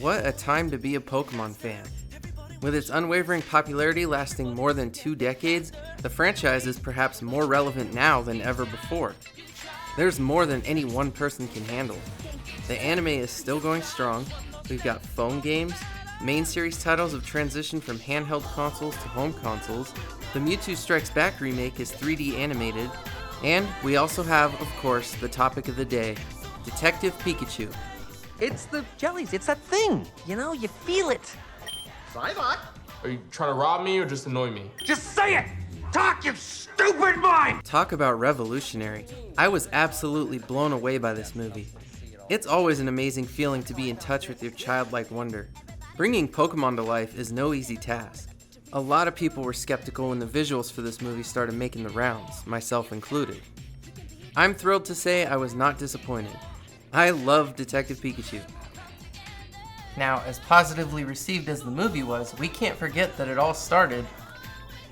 What a time to be a Pokemon fan. With its unwavering popularity lasting more than 2 decades, the franchise is perhaps more relevant now than ever before. There's more than any one person can handle. The anime is still going strong, we've got phone games, main series titles have transitioned from handheld consoles to home consoles, the Mewtwo Strikes Back remake is 3D animated, and we also have, of course, the topic of the day, Detective Pikachu. It's the jellies, it's that thing, you feel it. Psylocke? Are you trying to rob me or just annoy me? Just say it! Talk, you stupid mind! Talk about revolutionary. I was absolutely blown away by this movie. It's always an amazing feeling to be in touch with your childlike wonder. Bringing Pokemon to life is no easy task. A lot of people were skeptical when the visuals for this movie started making the rounds, myself included. I'm thrilled to say I was not disappointed. I love Detective Pikachu. Now, as positively received as the movie was, we can't forget that it all started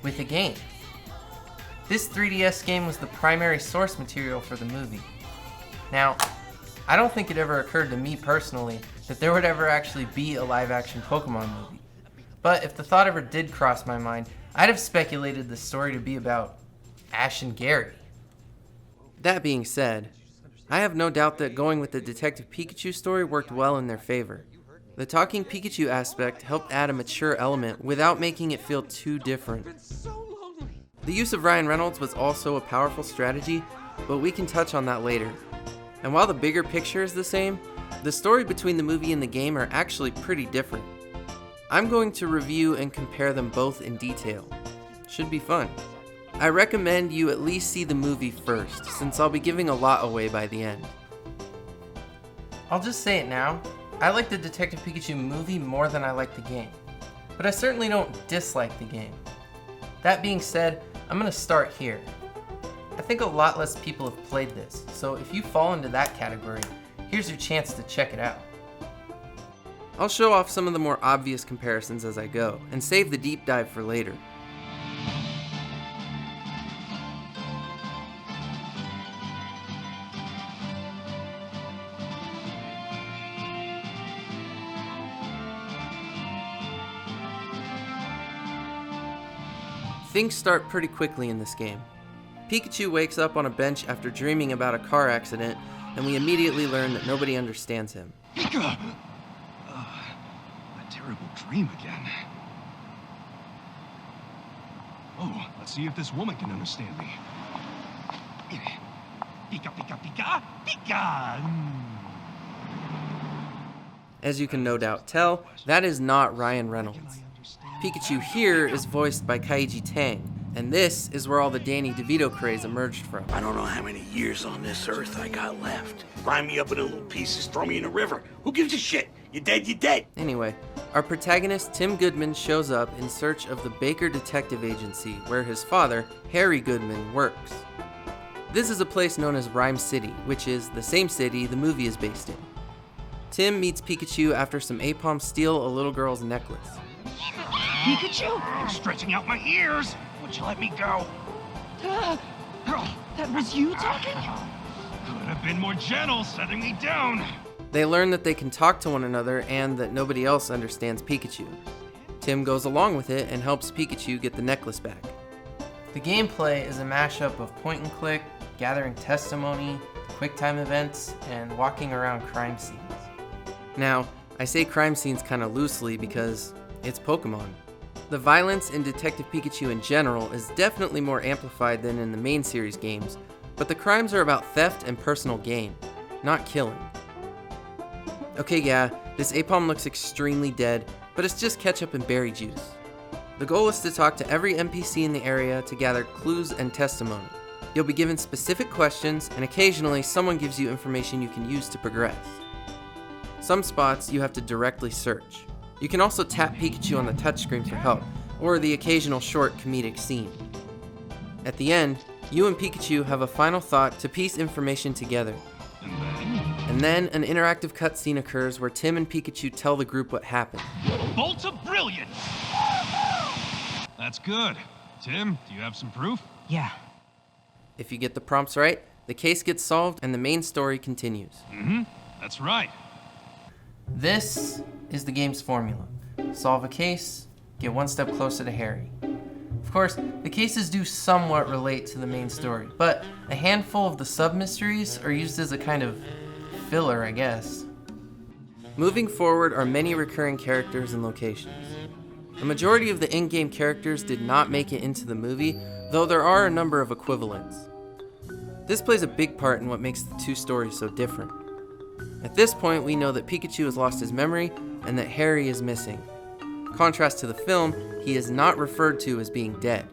with a game. This 3DS game was the primary source material for the movie. Now, I don't think it ever occurred to me personally that there would ever actually be a live-action Pokemon movie. But if the thought ever did cross my mind, I'd have speculated the story to be about Ash and Gary. That being said, I have no doubt that going with the Detective Pikachu story worked well in their favor. The talking Pikachu aspect helped add a mature element without making it feel too different. The use of Ryan Reynolds was also a powerful strategy, but we can touch on that later. And while the bigger picture is the same, the story between the movie and the game are actually pretty different. I'm going to review and compare them both in detail. Should be fun. I recommend you at least see the movie first, since I'll be giving a lot away by the end. I'll just say it now, I like the Detective Pikachu movie more than I like the game, but I certainly don't dislike the game. That being said, I'm going to start here. I think a lot less people have played this, so if you fall into that category, here's your chance to check it out. I'll show off some of the more obvious comparisons as I go, and save the deep dive for later. Things start pretty quickly in this game. Pikachu wakes up on a bench after dreaming about a car accident, and we immediately learn that nobody understands him. Pika! A terrible dream again. Oh, let's see if this woman can understand me. Pika, Pika, Pika, Pika! As you can no doubt tell, that is not Ryan Reynolds. Pikachu here is voiced by Kaiji Tang, and this is where all the Danny DeVito craze emerged from. I don't know how many years on this earth I got left. Grind me up into little pieces, throw me in a river. Who gives a shit? You're dead, you're dead. Anyway, our protagonist Tim Goodman shows up in search of the Baker Detective Agency, where his father, Harry Goodman, works. This is a place known as Rhyme City, which is the same city the movie is based in. Tim meets Pikachu after some Apom steal a little girl's necklace. Pikachu! I'm stretching out my ears! Would you let me go? That was you talking? Could have been more gentle setting me down. They learn that they can talk to one another and that nobody else understands Pikachu. Tim goes along with it and helps Pikachu get the necklace back. The gameplay is a mashup of point and click, gathering testimony, quick time events, and walking around crime scenes. Now, I say crime scenes kind of loosely because it's Pokemon. The violence in Detective Pikachu in general is definitely more amplified than in the main series games, but the crimes are about theft and personal gain, not killing. Okay, yeah, this Apom looks extremely dead, but it's just ketchup and berry juice. The goal is to talk to every NPC in the area to gather clues and testimony. You'll be given specific questions, and occasionally someone gives you information you can use to progress. Some spots you have to directly search. You can also tap Pikachu on the touchscreen for help, or the occasional short comedic scene. At the end, you and Pikachu have a final thought to piece information together. And then an interactive cutscene occurs where Tim and Pikachu tell the group what happened. Bolt of brilliance! That's good. Tim, do you have some proof? Yeah. If you get the prompts right, the case gets solved and the main story continues. That's right. This is the game's formula. Solve a case, get one step closer to Harry. Of course, the cases do somewhat relate to the main story, but a handful of the sub-mysteries are used as a kind of filler, I guess. Moving forward are many recurring characters and locations. A majority of the in-game characters did not make it into the movie, though there are a number of equivalents. This plays a big part in what makes the two stories so different. At this point, we know that Pikachu has lost his memory and that Harry is missing. Contrast to the film, he is not referred to as being dead.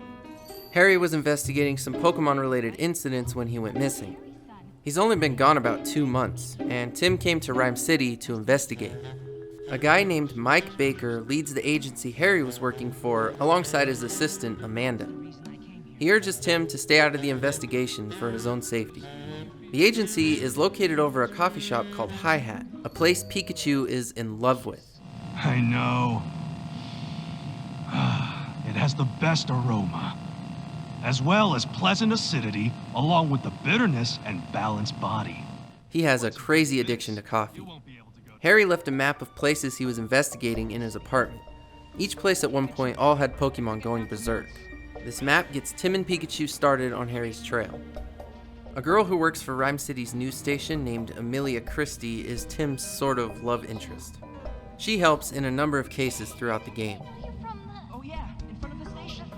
Harry was investigating some Pokemon-related incidents when he went missing. He's only been gone about 2 months, and Tim came to Rhyme City to investigate. A guy named Mike Baker leads the agency Harry was working for alongside his assistant, Amanda. He urges Tim to stay out of the investigation for his own safety. The agency is located over a coffee shop called Hi-Hat, a place Pikachu is in love with. I know. It has the best aroma, as well as pleasant acidity, along with the bitterness and balanced body. He has a crazy addiction to coffee. Harry left a map of places he was investigating in his apartment. Each place at one point all had Pokemon going berserk. This map gets Tim and Pikachu started on Harry's trail. A girl who works for Rhyme City's news station named Amelia Christie is Tim's sort of love interest. She helps in a number of cases throughout the game.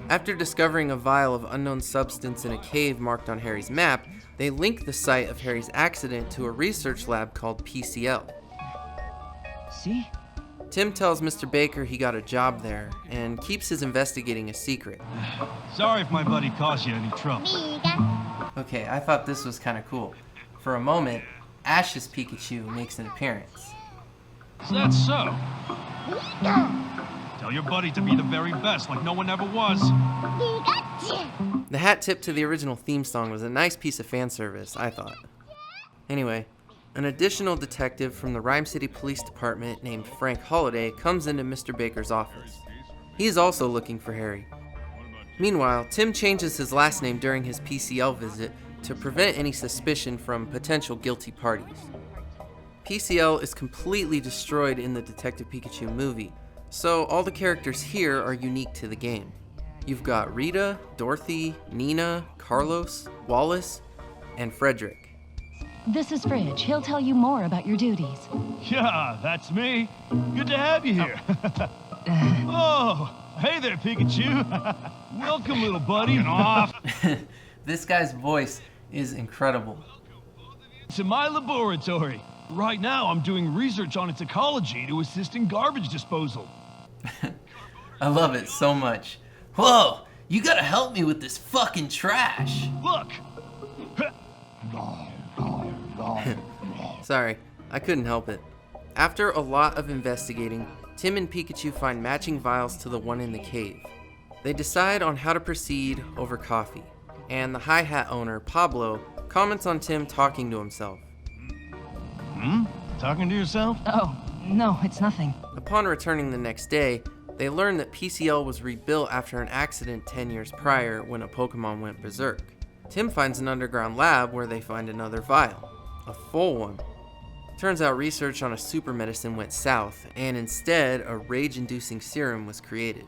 After discovering a vial of unknown substance in a cave marked on Harry's map, they link the site of Harry's accident to a research lab called PCL. See? Tim tells Mr. Baker he got a job there and keeps his investigating a secret. Sorry if my buddy caused you any trouble. Okay, I thought this was kind of cool. For a moment, Ash's Pikachu makes an appearance. Is that so? Tell your buddy to be the very best, like no one ever was. The hat tip to the original theme song was a nice piece of fan service, I thought. Anyway, an additional detective from the Rhyme City Police Department named Frank Holliday comes into Mr. Baker's office. He is also looking for Harry. Meanwhile, Tim changes his last name during his PCL visit to prevent any suspicion from potential guilty parties. PCL is completely destroyed in the Detective Pikachu movie, so all the characters here are unique to the game. You've got Rita, Dorothy, Nina, Carlos, Wallace, and Frederick. This is Fridge. He'll tell you more about your duties. Yeah, that's me. Good to have you here. Oh, hey there, Pikachu. Welcome, little buddy. Get off. This guy's voice is incredible. To my laboratory. Right now, I'm doing research on its ecology to assist in garbage disposal. I love it so much. Whoa, you gotta help me with this fucking trash. Look. Sorry, I couldn't help it. After a lot of investigating, Tim and Pikachu find matching vials to the one in the cave. They decide on how to proceed over coffee, and the Hi-Hat owner, Pablo, comments on Tim talking to himself. Talking to yourself? Oh, no, it's nothing. Upon returning the next day, they learn that PCL was rebuilt after an accident 10 years prior when a Pokemon went berserk. Tim finds an underground lab where they find another vial, a full one. Turns out research on a super medicine went south, and instead a rage-inducing serum was created.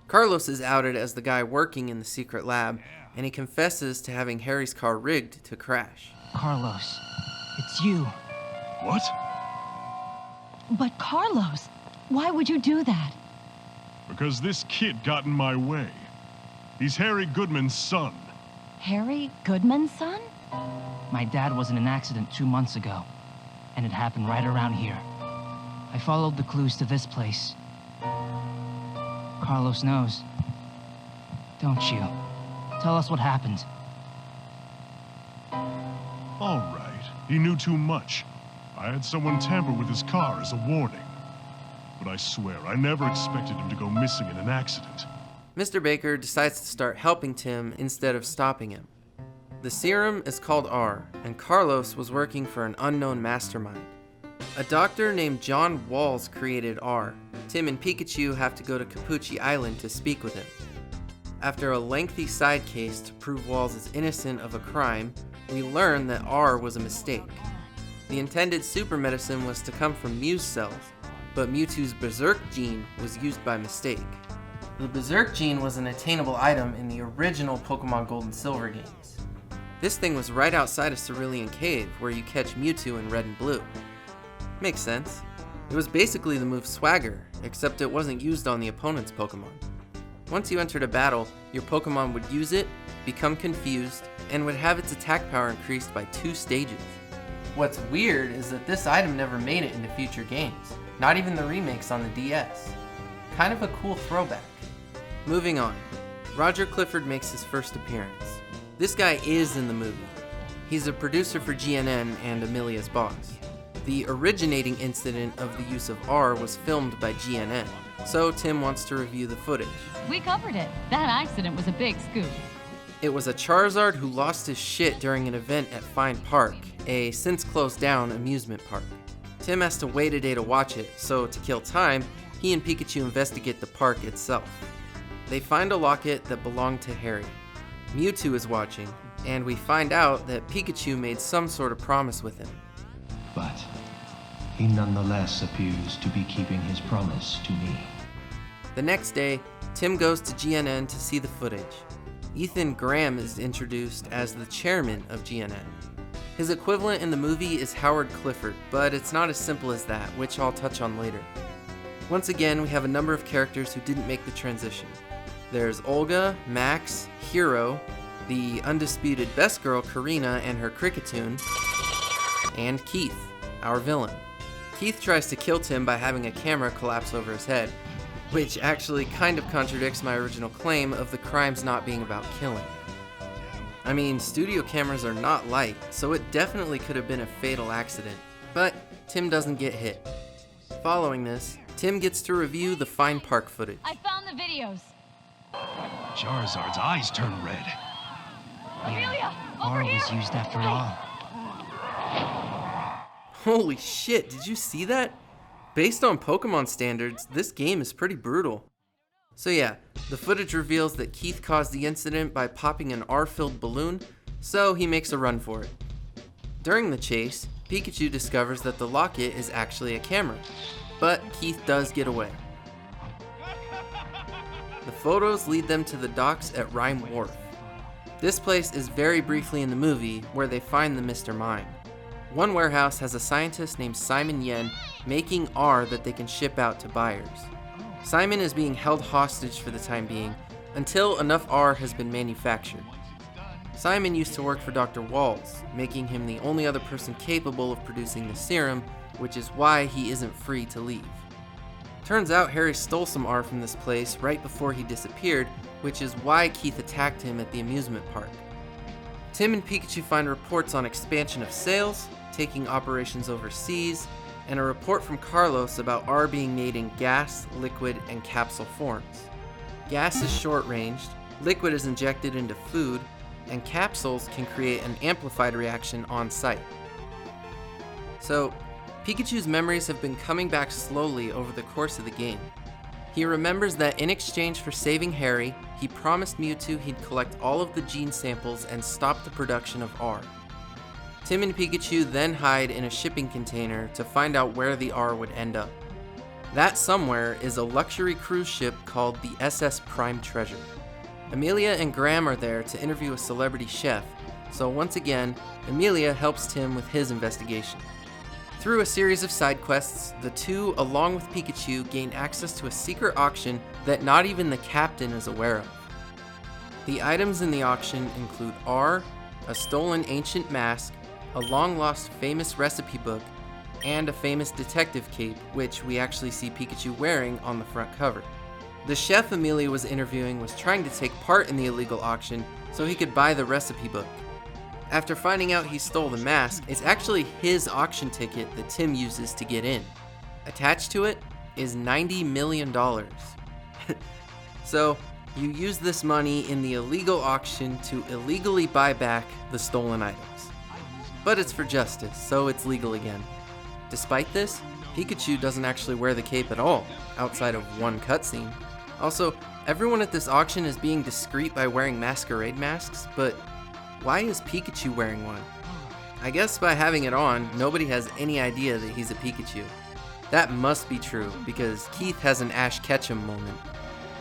Carlos is outed as the guy working in the secret lab, and he confesses to having Harry's car rigged to crash. Carlos, it's you. What? But Carlos, why would you do that? Because this kid got in my way. He's Harry Goodman's son. Harry Goodman's son? My dad was in an accident 2 months ago, and it happened right around here. I followed the clues to this place. Carlos knows. Don't you? Tell us what happened. All right, he knew too much. I had someone tamper with his car as a warning. But I swear, I never expected him to go missing in an accident. Mr. Baker decides to start helping Tim instead of stopping him. The serum is called R, and Carlos was working for an unknown mastermind. A doctor named John Walls created R. Tim and Pikachu have to go to Capucci Island to speak with him. After a lengthy side case to prove Walls is innocent of a crime, we learn that R was a mistake. The intended super medicine was to come from Muse cells, but Mewtwo's Berserk gene was used by mistake. The Berserk gene was an attainable item in the original Pokemon Gold and Silver games. This thing was right outside of Cerulean Cave, where you catch Mewtwo in Red and Blue. Makes sense. It was basically the move Swagger, except it wasn't used on the opponent's Pokemon. Once you entered a battle, your Pokemon would use it, become confused, and would have its attack power increased by 2 stages. What's weird is that this item never made it into future games, not even the remakes on the DS. Kind of a cool throwback. Moving on, Roger Clifford makes his first appearance. This guy is in the movie. He's a producer for GNN and Amelia's boss. The originating incident of the use of R was filmed by GNN, so Tim wants to review the footage. We covered it. That accident was a big scoop. It was a Charizard who lost his shit during an event at Fine Park, a since closed down amusement park. Tim has to wait a day to watch it, so to kill time, he and Pikachu investigate the park itself. They find a locket that belonged to Harry. Mewtwo is watching, and we find out that Pikachu made some sort of promise with him. But he nonetheless appears to be keeping his promise to me. The next day, Tim goes to GNN to see the footage. Ethan Graham is introduced as the chairman of GNN. His equivalent in the movie is Howard Clifford, but it's not as simple as that, which I'll touch on later. Once again, we have a number of characters who didn't make the transition. There's Olga, Max, Hero, the undisputed best girl Karina and her Cricketune, and Keith, our villain. Keith tries to kill Tim by having a camera collapse over his head, which actually kind of contradicts my original claim of the crimes not being about killing. I mean, studio cameras are not light, so it definitely could have been a fatal accident, but Tim doesn't get hit. Following this, Tim gets to review the Fine Park footage. I found the videos. Charizard's eyes turn red. Amelia, over R here. was used after all. Holy shit, did you see that? Based on Pokemon standards, this game is pretty brutal. So yeah, the footage reveals that Keith caused the incident by popping an R-filled balloon, so he makes a run for it. During the chase, Pikachu discovers that the locket is actually a camera, but Keith does get away. The photos lead them to the docks at Rhyme Wharf. This place is very briefly in the movie, where they find the Mr. Mime. One warehouse has a scientist named Simon Yen making R that they can ship out to buyers. Simon is being held hostage for the time being, until enough R has been manufactured. Simon used to work for Dr. Walls, making him the only other person capable of producing the serum, which is why he isn't free to leave. Turns out Harry stole some R from this place right before he disappeared, which is why Keith attacked him at the amusement park. Tim and Pikachu find reports on expansion of sales, taking operations overseas, and a report from Carlos about R being made in gas, liquid, and capsule forms. Gas is short-ranged, liquid is injected into food, and capsules can create an amplified reaction on site. So, Pikachu's memories have been coming back slowly over the course of the game. He remembers that in exchange for saving Harry, he promised Mewtwo he'd collect all of the gene samples and stop the production of R. Tim and Pikachu then hide in a shipping container to find out where the R would end up. That somewhere is a luxury cruise ship called the SS Prime Treasure. Amelia and Graham are there to interview a celebrity chef, so once again, Amelia helps Tim with his investigation. Through a series of side quests, the two, along with Pikachu, gain access to a secret auction that not even the captain is aware of. The items in the auction include R, a stolen ancient mask, a long-lost famous recipe book, and a famous detective cape, which we actually see Pikachu wearing on the front cover. The chef Amelia was interviewing was trying to take part in the illegal auction so he could buy the recipe book. After finding out he stole the mask, it's actually his auction ticket that Tim uses to get in. Attached to it is $90 million. So, you use this money in the illegal auction to illegally buy back the stolen items. But it's for justice, so it's legal again. Despite this, Pikachu doesn't actually wear the cape at all, outside of one cutscene. Also, everyone at this auction is being discreet by wearing masquerade masks, but why is Pikachu wearing one? I guess by having it on, nobody has any idea that he's a Pikachu. That must be true, because Keith has an Ash Ketchum moment.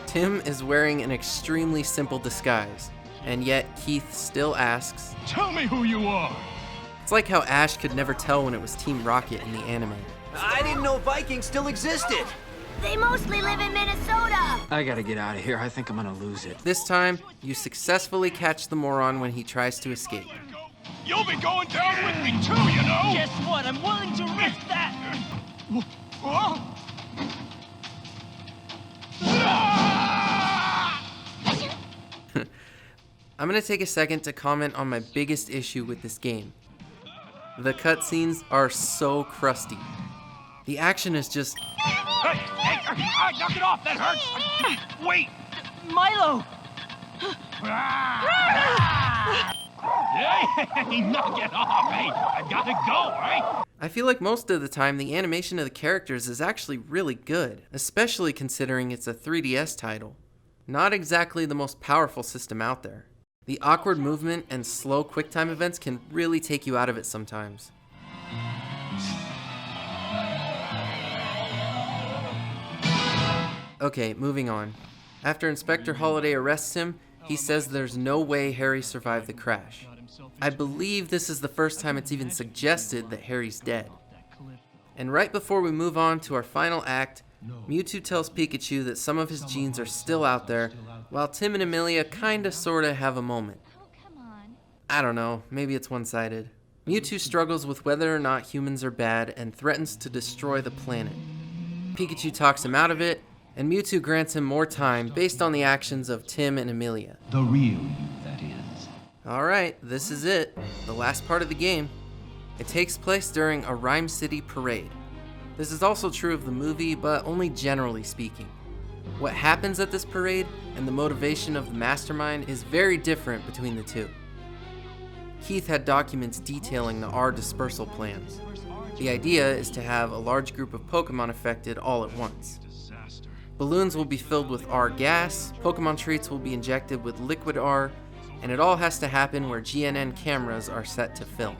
Tim is wearing an extremely simple disguise, and yet Keith still asks, Tell me who you are! It's like how Ash could never tell when it was Team Rocket in the anime. I didn't know Vikings still existed. They mostly live in Minnesota. I gotta get out of here. I think I'm gonna lose it. This time, you successfully catch the moron when he tries to escape. You'll be going down with me too, you know! Guess what? I'm willing to risk that! I'm gonna take a second to comment on my biggest issue with this game. The cutscenes are so crusty. The action is just... Hey, knock it off, that hurts! Wait! Milo! Hey, knock it off! Hey, I gotta go, right? I feel like most of the time the animation of the characters is actually really good, especially considering it's a 3DS title. Not exactly the most powerful system out there. The awkward movement and slow QuickTime events can really take you out of it sometimes. Okay, moving on. After Inspector Holliday arrests him, he says there's no way Harry survived the crash. I believe this is the first time it's even suggested that Harry's dead. And right before we move on to our final act, Mewtwo tells Pikachu that some of his genes are still out there, while Tim and Amelia kinda sorta have a moment. I don't know, maybe it's one-sided. Mewtwo struggles with whether or not humans are bad and threatens to destroy the planet. Pikachu talks him out of it, and Mewtwo grants him more time based on the actions of Tim and Amelia. The real you, that is. Alright, this is it, the last part of the game. It takes place during a Rhyme City parade. This is also true of the movie, but only generally speaking. What happens at this parade and the motivation of the mastermind is very different between the two. Keith had documents detailing the R dispersal plans. The idea is to have a large group of Pokemon affected all at once. Balloons will be filled with R gas, Pokemon treats will be injected with liquid R, and it all has to happen where GNN cameras are set to film.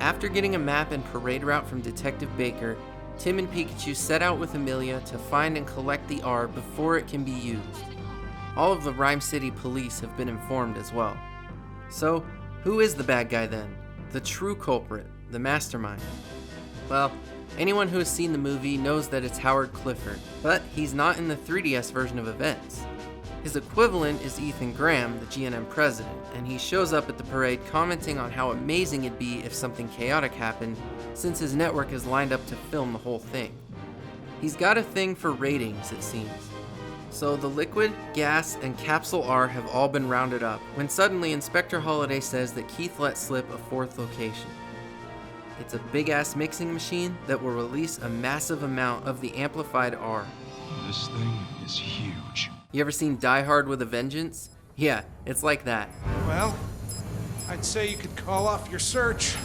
After getting a map and parade route from Detective Baker, Tim and Pikachu set out with Amelia to find and collect the R before it can be used. All of the Rhyme City police have been informed as well. So, who is the bad guy then? The true culprit, the mastermind? Well, anyone who has seen the movie knows that it's Howard Clifford, but he's not in the 3DS version of events. His equivalent is Ethan Graham, the GNM president, and he shows up at the parade commenting on how amazing it'd be if something chaotic happened, since his network is lined up to film the whole thing. He's got a thing for ratings, it seems. So the liquid, gas, and capsule R have all been rounded up, when suddenly Inspector Holliday says that Keith let slip a fourth location. It's a big-ass mixing machine that will release a massive amount of the amplified R. This thing is huge. You ever seen Die Hard with a Vengeance? Yeah, it's like that. Well, I'd say you could call off your search.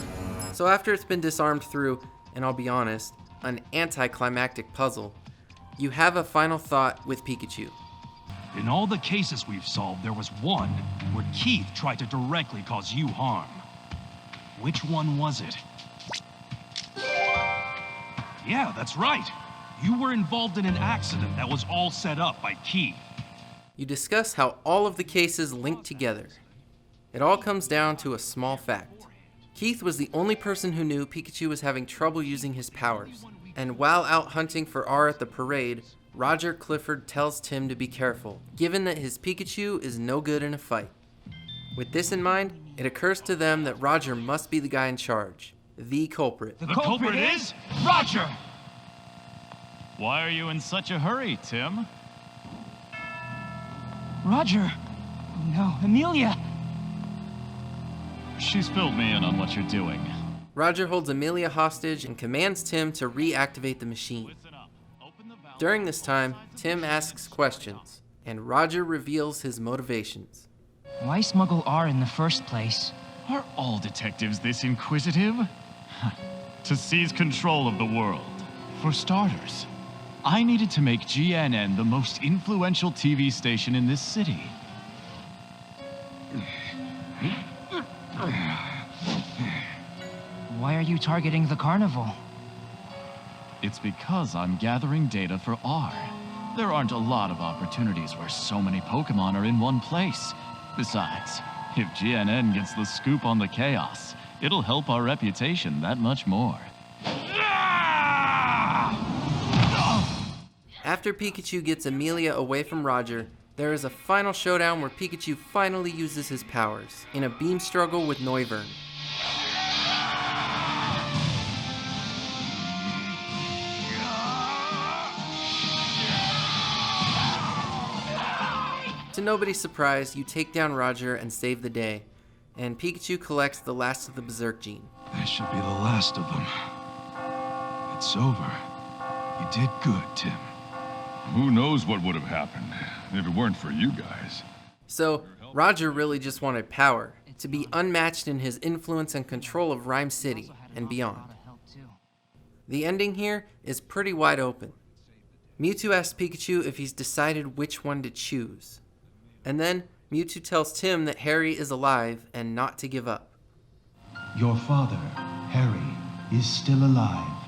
So after it's been disarmed through, and I'll be honest, an anticlimactic puzzle, you have a final thought with Pikachu. In all the cases we've solved, there was one where Keith tried to directly cause you harm. Which one was it? Yeah, that's right. You were involved in an accident that was all set up by Keith. You discuss how all of the cases link together. It all comes down to a small fact. Keith was the only person who knew Pikachu was having trouble using his powers. And while out hunting for R at the parade, Roger Clifford tells Tim to be careful, given that his Pikachu is no good in a fight. With this in mind, it occurs to them that Roger must be the guy in charge, the culprit. The culprit is Roger! Why are you in such a hurry, Tim? Roger! Oh no, Amelia! She's filled me in on what you're doing. Roger holds Amelia hostage and commands Tim to reactivate the machine. During this time, Tim asks questions, and Roger reveals his motivations. Why smuggle R in the first place? Are all detectives this inquisitive? To seize control of the world. For starters, I needed to make GNN the most influential TV station in this city. Why are you targeting the carnival? It's because I'm gathering data for R. There aren't a lot of opportunities where so many Pokemon are in one place. Besides, if GNN gets the scoop on the chaos, it'll help our reputation that much more. After Pikachu gets Amelia away from Roger, there is a final showdown where Pikachu finally uses his powers in a beam struggle with Noivern. To nobody's surprise, you take down Roger and save the day, and Pikachu collects the last of the Berserk gene. This should be the last of them. It's over. You did good, Tim. Who knows what would have happened if it weren't for you guys. So, Roger really just wanted power, to be unmatched in his influence and control of Rhyme City and beyond. The ending here is pretty wide open. Mewtwo asks Pikachu if he's decided which one to choose. And then, Mewtwo tells Tim that Harry is alive and not to give up. Your father, Harry, is still alive.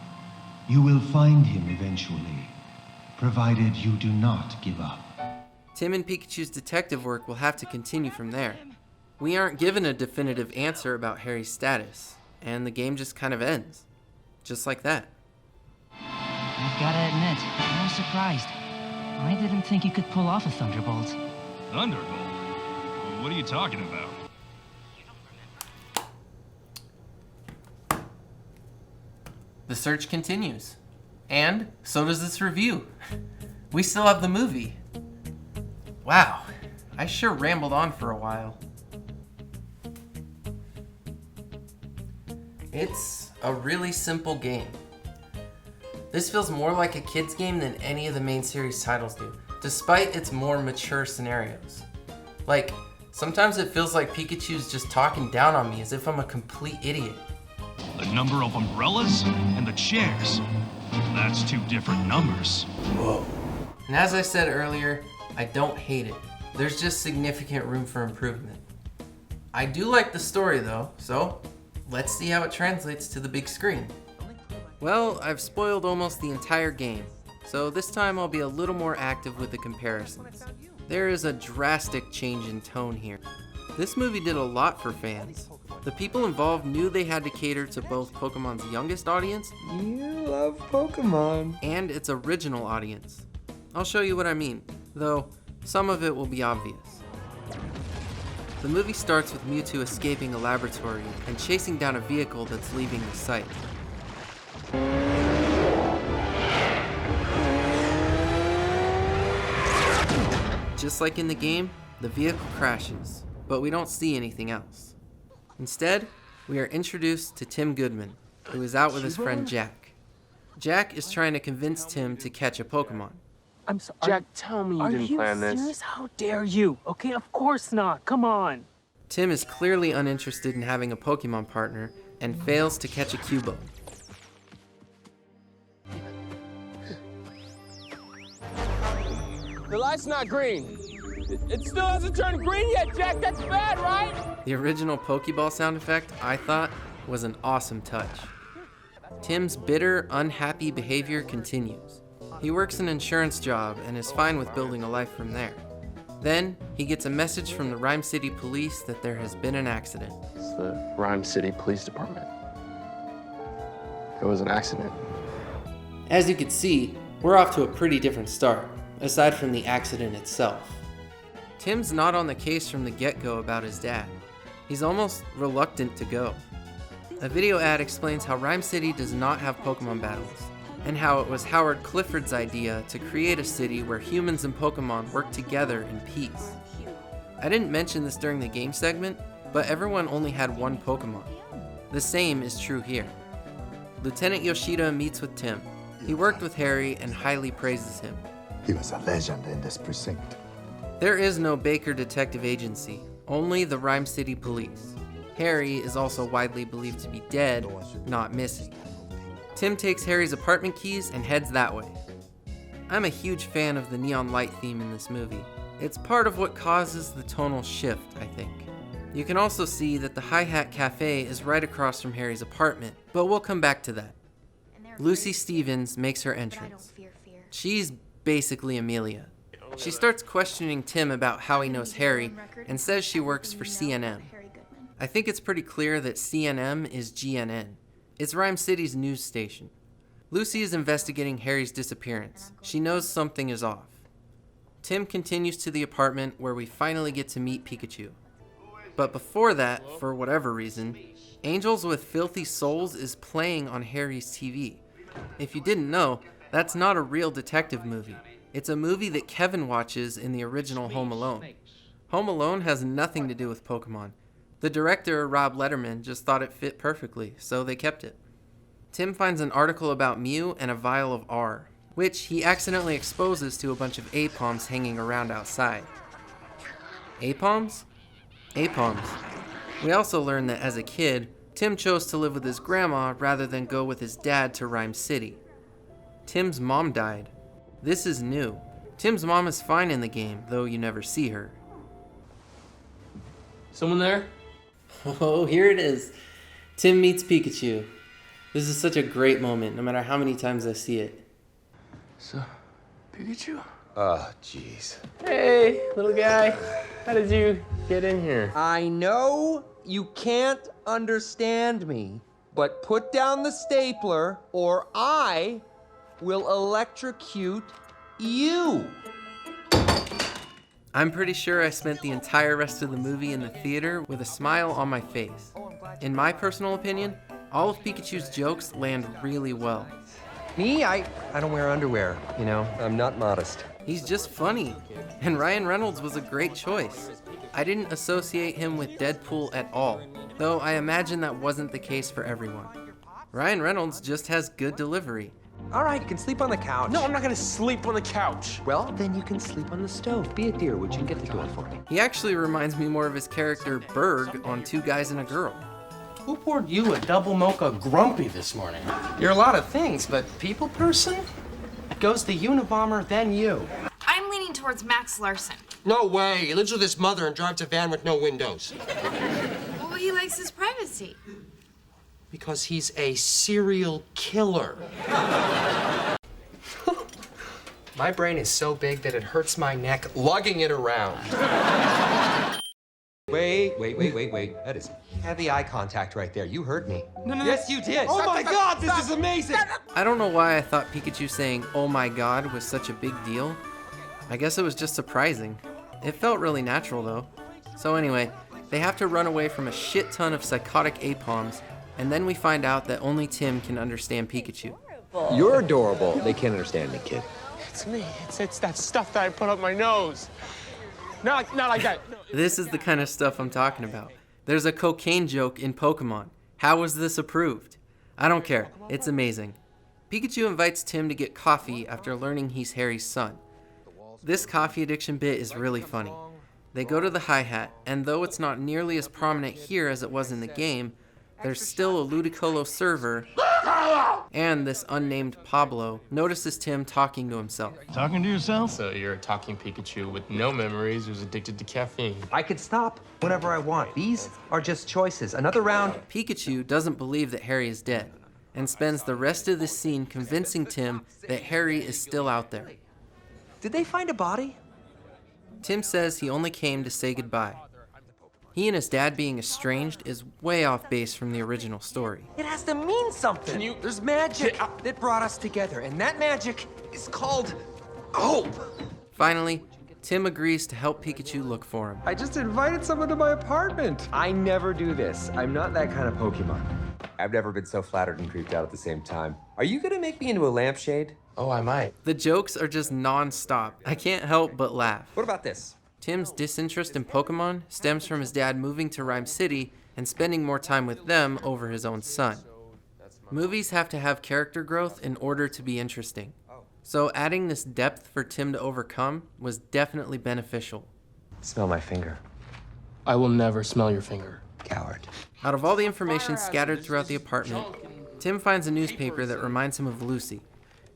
You will find him eventually, provided you do not give up. Tim and Pikachu's detective work will have to continue from there. We aren't given a definitive answer about Harry's status, and the game just kind of ends. Just like that. I've gotta admit, I was surprised. I didn't think you could pull off a Thunderbolt. Thunderbolt? What are you talking about? The search continues. And so does this review. We still have the movie. Wow, I sure rambled on for a while. It's a really simple game. This feels more like a kid's game than any of the main series titles do, despite its more mature scenarios. Like, sometimes it feels like Pikachu's just talking down on me as if I'm a complete idiot. The number of umbrellas and the chairs. That's two different numbers. Whoa. And as I said earlier, I don't hate it. There's just significant room for improvement. I do like the story though, so let's see how it translates to the big screen. Well, I've spoiled almost the entire game, so this time I'll be a little more active with the comparisons. There is a drastic change in tone here. This movie did a lot for fans. The people involved knew they had to cater to both Pokemon's youngest audience, you love Pokemon, and its original audience. I'll show you what I mean, though some of it will be obvious. The movie starts with Mewtwo escaping a laboratory and chasing down a vehicle that's leaving the site. Just like in the game, the vehicle crashes, but we don't see anything else. Instead, we are introduced to Tim Goodman, who is out with his friend Jack. Jack is trying to convince Tim to catch a Pokemon. I'm sorry. Jack, tell me you didn't plan this. Are you serious? How dare you? Okay, of course not. Come on. Tim is clearly uninterested in having a Pokemon partner and fails to catch a Cubone. The light's not green. It still hasn't turned green yet, Jack. That's bad, right? The original Pokeball sound effect, I thought, was an awesome touch. Tim's bitter, unhappy behavior continues. He works an insurance job and is fine with building a life from there. Then, he gets a message from the Rhyme City Police that there has been an accident. It's the Rhyme City Police Department. It was an accident. As you can see, we're off to a pretty different start, aside from the accident itself. Tim's not on the case from the get-go about his dad. He's almost reluctant to go. A video ad explains how Rhyme City does not have Pokemon battles, and how it was Howard Clifford's idea to create a city where humans and Pokemon work together in peace. I didn't mention this during the game segment, but everyone only had one Pokemon. The same is true here. Lieutenant Yoshida meets with Tim. He worked with Harry and highly praises him. He was a legend in this precinct. There is no Baker Detective Agency, only the Rhyme City Police. Harry is also widely believed to be dead, not missing. Tim takes Harry's apartment keys and heads that way. I'm a huge fan of the neon light theme in this movie. It's part of what causes the tonal shift, I think. You can also see that the Hi-Hat Cafe is right across from Harry's apartment, but we'll come back to that. Lucy Stevens makes her entrance. She's basically Amelia. She starts questioning Tim about how he knows Harry and says she works for CNN. I think it's pretty clear that CNN is GNN. It's Rhyme City's news station. Lucy is investigating Harry's disappearance. She knows something is off. Tim continues to the apartment where we finally get to meet Pikachu. But before that, for whatever reason, Angels with Filthy Souls is playing on Harry's TV. If you didn't know, that's not a real detective movie. It's a movie that Kevin watches in the original Home Alone. Home Alone has nothing to do with Pokemon. The director, Rob Letterman, just thought it fit perfectly, so they kept it. Tim finds an article about Mew and a vial of R, which he accidentally exposes to a bunch of Apoms hanging around outside. Apoms? Apoms. We also learn that as a kid, Tim chose to live with his grandma rather than go with his dad to Rhyme City. Tim's mom died. This is new. Tim's mom is fine in the game, though you never see her. Someone there? Oh, here it is. Tim meets Pikachu. This is such a great moment, no matter how many times I see it. So, Pikachu? Oh, jeez. Hey, little guy. How did you get in here? I know you can't understand me, but put down the stapler or I will electrocute you. I'm pretty sure I spent the entire rest of the movie in the theater with a smile on my face. In my personal opinion, all of Pikachu's jokes land really well. Me? I don't wear underwear, you know. I'm not modest. He's just funny. And Ryan Reynolds was a great choice. I didn't associate him with Deadpool at all, though I imagine that wasn't the case for everyone. Ryan Reynolds just has good delivery. All right, you can sleep on the couch. No, I'm not gonna sleep on the couch. Well, then you can sleep on the stove. Be a dear, would you, and get the door for me? He actually reminds me more of his character Berg on Two Guys and a Girl. Who poured you a double mocha grumpy this morning? You're a lot of things, but people person? It goes the Unabomber, then you. I'm leaning towards Max Larson. No way. He lives with his mother and drives a van with no windows. Well, he likes his privacy. Because he's a serial killer. My brain is so big that it hurts my neck lugging it around. Wait. That is heavy eye contact right there. You hurt me. No. Yes, you did. Oh my God, this is amazing. I don't know why I thought Pikachu saying, "Oh my God," was such a big deal. I guess it was just surprising. It felt really natural though. So anyway, they have to run away from a shit ton of psychotic Apoms, and then we find out that only Tim can understand Pikachu. You're adorable. They can't understand me, kid. It's me. It's that stuff that I put up my nose. Not like that. No. This is the kind of stuff I'm talking about. There's a cocaine joke in Pokemon. How was this approved? I don't care. It's amazing. Pikachu invites Tim to get coffee after learning he's Harry's son. This coffee addiction bit is really funny. They go to the hi-hat, and though it's not nearly as prominent here as it was in the game, there's still a Ludicolo server, and this unnamed Pablo notices Tim talking to himself. Talking to yourself? So you're a talking Pikachu with no memories who's addicted to caffeine. I could stop whenever I want. These are just choices. Another round. Pikachu doesn't believe that Harry is dead, and spends the rest of the scene convincing Tim that Harry is still out there. Did they find a body? Tim says he only came to say goodbye. He and his dad being estranged is way off base from the original story. It has to mean something. There's magic that brought us together, and that magic is called hope. Finally, Tim agrees to help Pikachu look for him. I just invited someone to my apartment. I never do this. I'm not that kind of Pokemon. I've never been so flattered and creeped out at the same time. Are you gonna make me into a lampshade? Oh, I might. The jokes are just non-stop. I can't help but laugh. What about this? Tim's disinterest in Pokemon stems from his dad moving to Rhyme City and spending more time with them over his own son. Movies have to have character growth in order to be interesting. So adding this depth for Tim to overcome was definitely beneficial. Smell my finger. I will never smell your finger. Coward. Out of all the information scattered throughout the apartment, Tim finds a newspaper that reminds him of Lucy.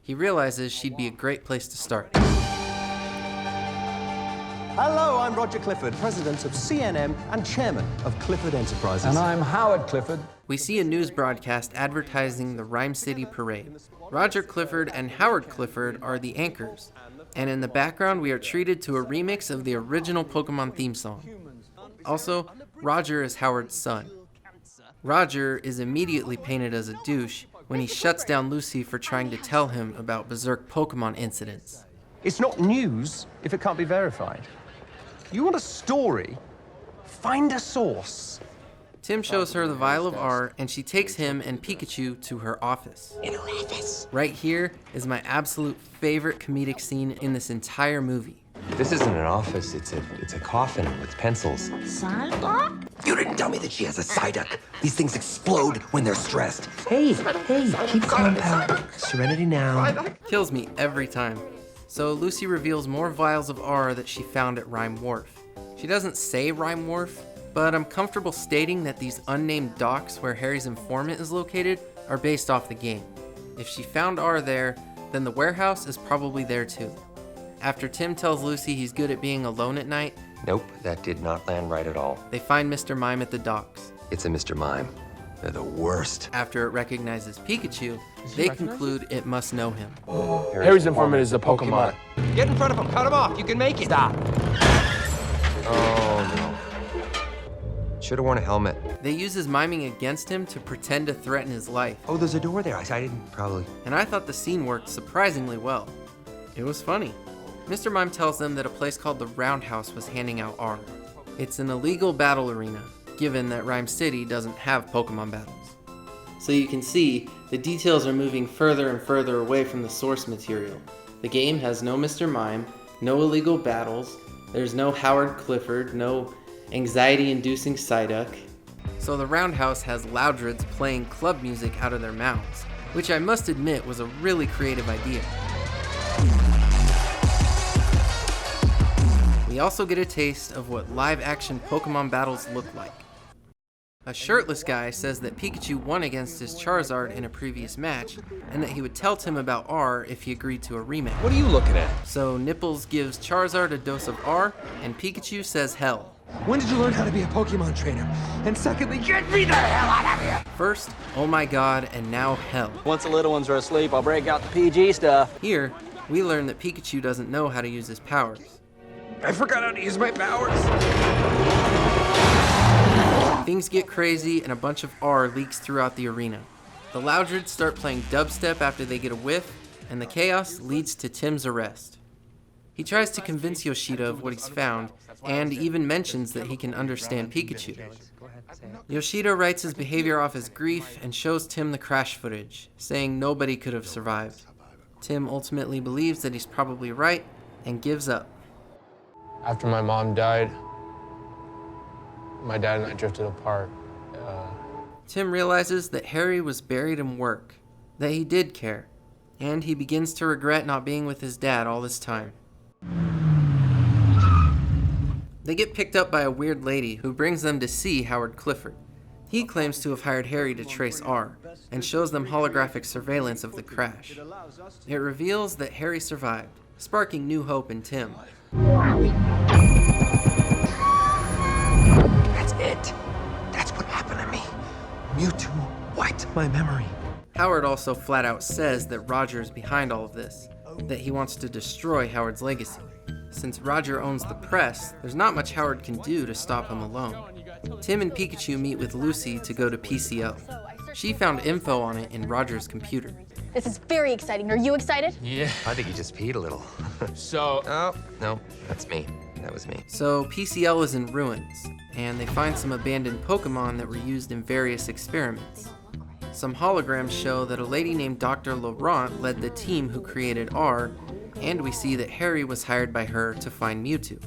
He realizes she'd be a great place to start. Hello, I'm Roger Clifford, president of CNN and chairman of Clifford Enterprises. And I'm Howard Clifford. We see a news broadcast advertising the Rhyme City Parade. Roger Clifford and Howard Clifford are the anchors, and in the background we are treated to a remix of the original Pokemon theme song. Also, Roger is Howard's son. Roger is immediately painted as a douche when he shuts down Lucy for trying to tell him about Berserk Pokemon incidents. It's not news if it can't be verified. You want a story? Find a source. Tim shows her the vial of R, and she takes him and Pikachu to her office. In her office. Right here is my absolute favorite comedic scene in this entire movie. This isn't an office, it's a coffin with pencils. Psyduck? You didn't tell me that she has a Psyduck. These things explode when they're stressed. Hey, keep calm, pal. Serenity now. Kills me every time. So Lucy reveals more vials of R that she found at Rhyme Wharf. She doesn't say Rhyme Wharf, but I'm comfortable stating that these unnamed docks where Harry's informant is located are based off the game. If she found R there, then the warehouse is probably there too. After Tim tells Lucy he's good at being alone at night, Nope, that did not land right at all. they find Mr. Mime at the docks. It's a Mr. Mime. They're the worst. After it recognizes Pikachu, they conclude it must know him. Harry's informant is a Pokemon. Get in front of him. Cut him off. You can make it. Stop. Oh, no. Should have worn a helmet. They use his miming against him to pretend to threaten his life. Oh, there's a door there. I didn't probably. And I thought the scene worked surprisingly well. It was funny. Mr. Mime tells them that a place called the Roundhouse was handing out R. It's an illegal battle arena, given that Rhyme City doesn't have Pokemon battles. So you can see, the details are moving further and further away from the source material. The game has no Mr. Mime, no illegal battles, there's no Howard Clifford, no anxiety-inducing Psyduck. So the Roundhouse has Loudreds playing club music out of their mouths, which I must admit was a really creative idea. We also get a taste of what live-action Pokemon battles look like. A shirtless guy says that Pikachu won against his Charizard in a previous match, and that he would tell Tim about R if he agreed to a rematch. What are you looking at? So Nipples gives Charizard a dose of R, and Pikachu says hell. When did you learn how to be a Pokemon trainer? And secondly, get me the hell out of here! First, oh my god, and now hell. Once the little ones are asleep, I'll break out the PG stuff. Here, we learn that Pikachu doesn't know how to use his powers. I forgot how to use my powers. Things get crazy and a bunch of R leaks throughout the arena. The Loudreds start playing dubstep after they get a whiff, and the chaos leads to Tim's arrest. He tries to convince Yoshida of what he's found, and even mentions that he can understand Pikachu. Yoshida writes his behavior off as grief and shows Tim the crash footage, saying nobody could have survived. Tim ultimately believes that he's probably right and gives up. After my mom died, my dad and I drifted apart. Tim realizes that Harry was buried in work, that he did care, and he begins to regret not being with his dad all this time. They get picked up by a weird lady who brings them to see Howard Clifford. He claims to have hired Harry to trace R, and shows them holographic surveillance of the crash. It reveals that Harry survived, sparking new hope in Tim. That's it. That's what happened to me. Mewtwo wiped my memory. Howard also flat out says that Roger is behind all of this, that he wants to destroy Howard's legacy. Since Roger owns the press, there's not much Howard can do to stop him alone. Tim and Pikachu meet with Lucy to go to PCL. She found info on it in Roger's computer. This is very exciting. Are you excited? Yeah. I think you just peed a little. So... Oh, no, that's me. That was me. So PCL is in ruins, and they find some abandoned Pokemon that were used in various experiments. Some holograms show that a lady named Dr. Laurent led the team who created R, and we see that Harry was hired by her to find Mewtwo.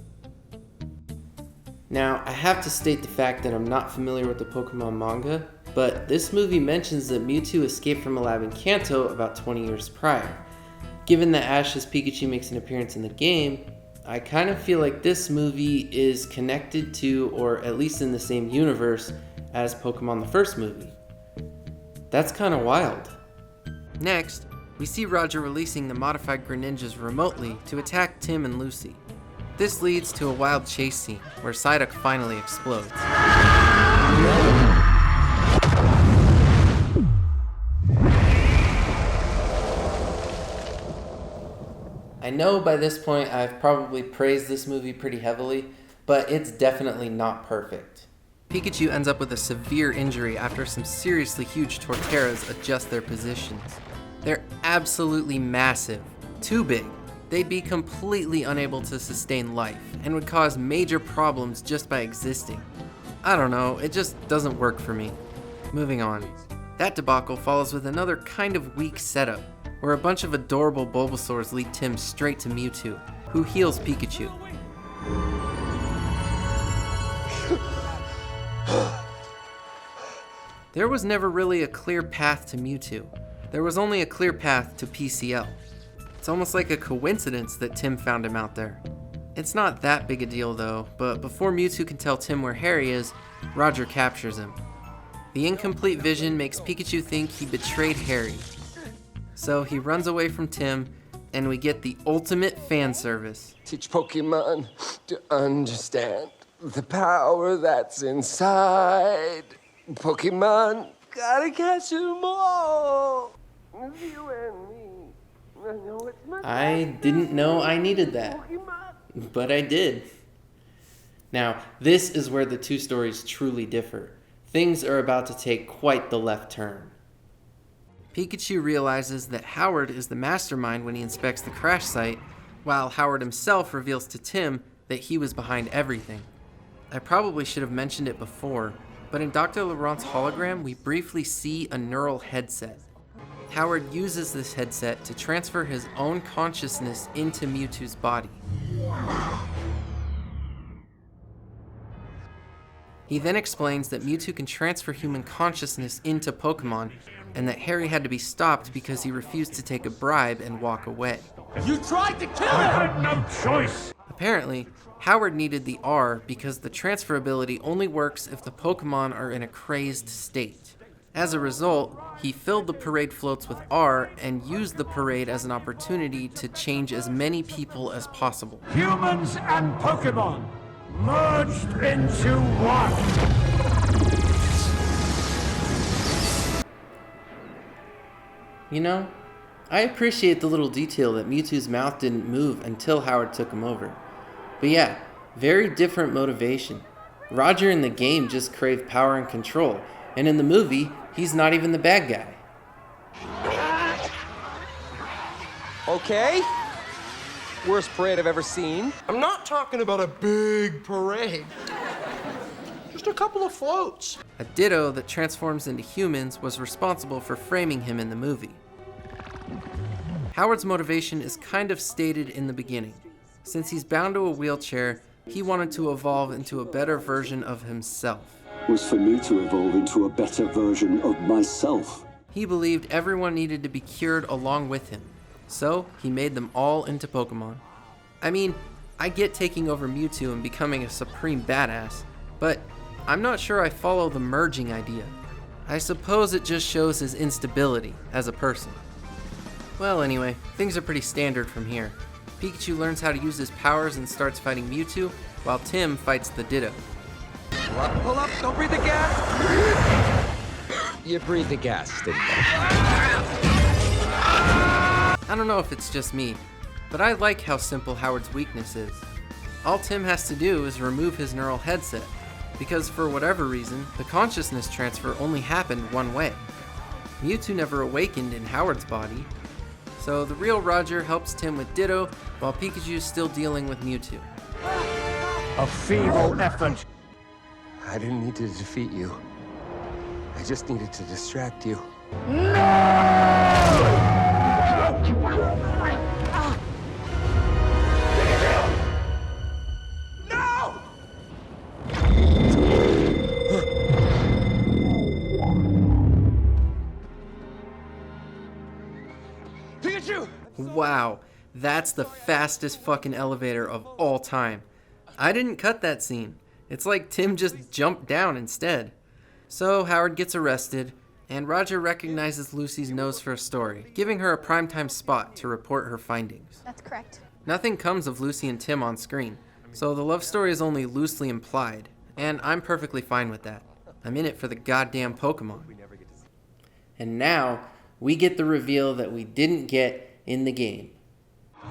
Now, I have to state the fact that I'm not familiar with the Pokemon manga, but this movie mentions that Mewtwo escaped from a lab in Kanto about 20 years prior. Given that Ash's Pikachu makes an appearance in the game, I kind of feel like this movie is connected to, or at least in the same universe, as Pokemon the first movie. That's kind of wild. Next, we see Roger releasing the modified Greninjas remotely to attack Tim and Lucy. This leads to a wild chase scene where Psyduck finally explodes. I know by this point I've probably praised this movie pretty heavily, but it's definitely not perfect. Pikachu ends up with a severe injury after some seriously huge Torterras adjust their positions. They're absolutely massive, too big. They'd be completely unable to sustain life and would cause major problems just by existing. I don't know, it just doesn't work for me. Moving on. That debacle follows with another kind of weak setup, where a bunch of adorable Bulbasaurs lead Tim straight to Mewtwo, who heals Pikachu. There was never really a clear path to Mewtwo. There was only a clear path to PCL. It's almost like a coincidence that Tim found him out there. It's not that big a deal though, but before Mewtwo can tell Tim where Harry is, Roger captures him. The incomplete vision makes Pikachu think he betrayed Harry. So he runs away from Tim, and we get the ultimate fan service. Teach Pokemon to understand the power that's inside. Pokemon, gotta catch 'em all. You and me. I know it's my I didn't know I needed that, but I did. Now, this is where the two stories truly differ. Things are about to take quite the left turn. Pikachu realizes that Howard is the mastermind when he inspects the crash site, while Howard himself reveals to Tim that he was behind everything. I probably should have mentioned it before, but in Dr. Laurent's hologram, we briefly see a neural headset. Howard uses this headset to transfer his own consciousness into Mewtwo's body. He then explains that Mewtwo can transfer human consciousness into Pokemon, and that Harry had to be stopped because he refused to take a bribe and walk away. You tried to kill him! I had no choice! Apparently, Howard needed the R because the transfer ability only works if the Pokemon are in a crazed state. As a result, he filled the parade floats with R and used the parade as an opportunity to change as many people as possible. Humans and Pokemon merged into one! You know, I appreciate the little detail that Mewtwo's mouth didn't move until Howard took him over. But yeah, very different motivation. Roger in the game just craved power and control, and in the movie, he's not even the bad guy. Okay. Worst parade I've ever seen. I'm not talking about a big parade. Just a couple of floats. A Ditto that transforms into humans was responsible for framing him in the movie. Howard's motivation is kind of stated in the beginning. Since he's bound to a wheelchair, he wanted to evolve into a better version of himself. Was for me to evolve into a better version of myself. He believed everyone needed to be cured along with him, so he made them all into Pokemon. I mean, I get taking over Mewtwo and becoming a supreme badass, but I'm not sure I follow the merging idea. I suppose it just shows his instability as a person. Well, anyway, things are pretty standard from here. Pikachu learns how to use his powers and starts fighting Mewtwo, while Tim fights the Ditto. Pull up, don't breathe the gas! You breathed the gas, didn't you? I don't know if it's just me, but I like how simple Howard's weakness is. All Tim has to do is remove his neural headset, because for whatever reason, the consciousness transfer only happened one way. Mewtwo never awakened in Howard's body, so the real Roger helps Tim with Ditto, while Pikachu's still dealing with Mewtwo. A feeble effort. I didn't need to defeat you. I just needed to distract you. Wow, that's the fastest fucking elevator of all time. I didn't cut that scene. It's like Tim just jumped down instead. So Howard gets arrested, and Roger recognizes Lucy's nose for a story, giving her a primetime spot to report her findings. That's correct. Nothing comes of Lucy and Tim on screen, so the love story is only loosely implied, and I'm perfectly fine with that. I'm in it for the goddamn Pokemon. And now, we get the reveal that we didn't get in the game.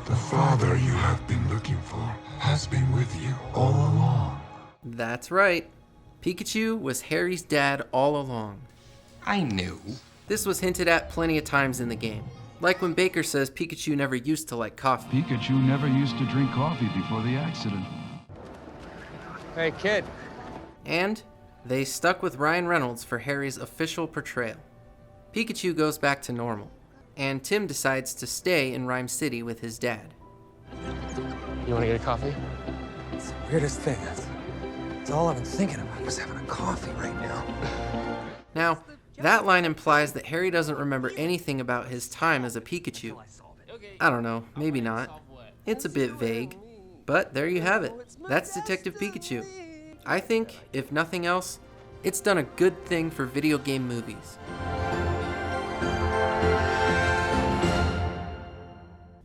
The father you have been looking for has been with you all along. That's right. Pikachu was Harry's dad all along. I knew. This was hinted at plenty of times in the game. Like when Baker says Pikachu never used to like coffee. Pikachu never used to drink coffee before the accident. Hey, kid. And they stuck with Ryan Reynolds for Harry's official portrayal. Pikachu goes back to normal, and Tim decides to stay in Rhyme City with his dad. You want to get a coffee? It's the weirdest thing. It's all I've been thinking about is having a coffee right now. Now, that line implies that Harry doesn't remember anything about his time as a Pikachu. I don't know, maybe not. It's a bit vague, but there you have it. That's Detective Pikachu. I think, if nothing else, it's done a good thing for video game movies.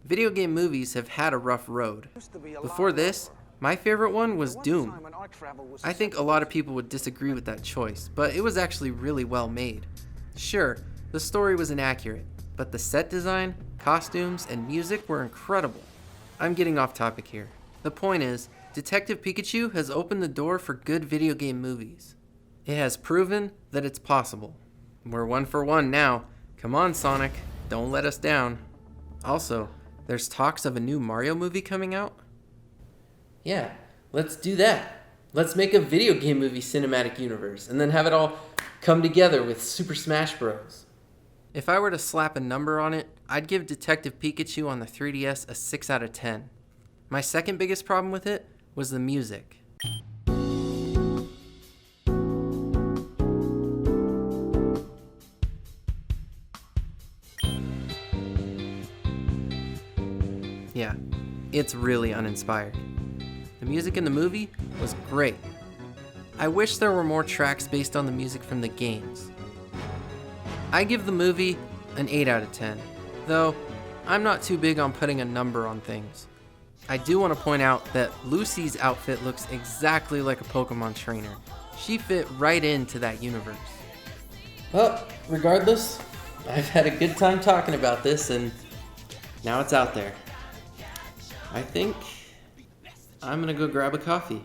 Video game movies have had a rough road. Before this, my favorite one was Doom. I think a lot of people would disagree with that choice, but it was actually really well made. Sure, the story was inaccurate, but the set design, costumes, and music were incredible. I'm getting off topic here. The point is, Detective Pikachu has opened the door for good video game movies. It has proven that it's possible. We're 1 for 1 now. Come on, Sonic, don't let us down. Also, there's talks of a new Mario movie coming out. Yeah, let's do that. Let's make a video game movie cinematic universe and then have it all come together with Super Smash Bros. If I were to slap a number on it, I'd give Detective Pikachu on the 3DS a 6 out of 10. My second biggest problem with it was the music. Yeah, it's really uninspired. The music in the movie was great. I wish there were more tracks based on the music from the games. I give the movie an 8 out of 10, though I'm not too big on putting a number on things. I do want to point out that Lucy's outfit looks exactly like a Pokemon trainer. She fit right into that universe. Well, regardless, I've had a good time talking about this, and now it's out there. I think I'm gonna go grab a coffee.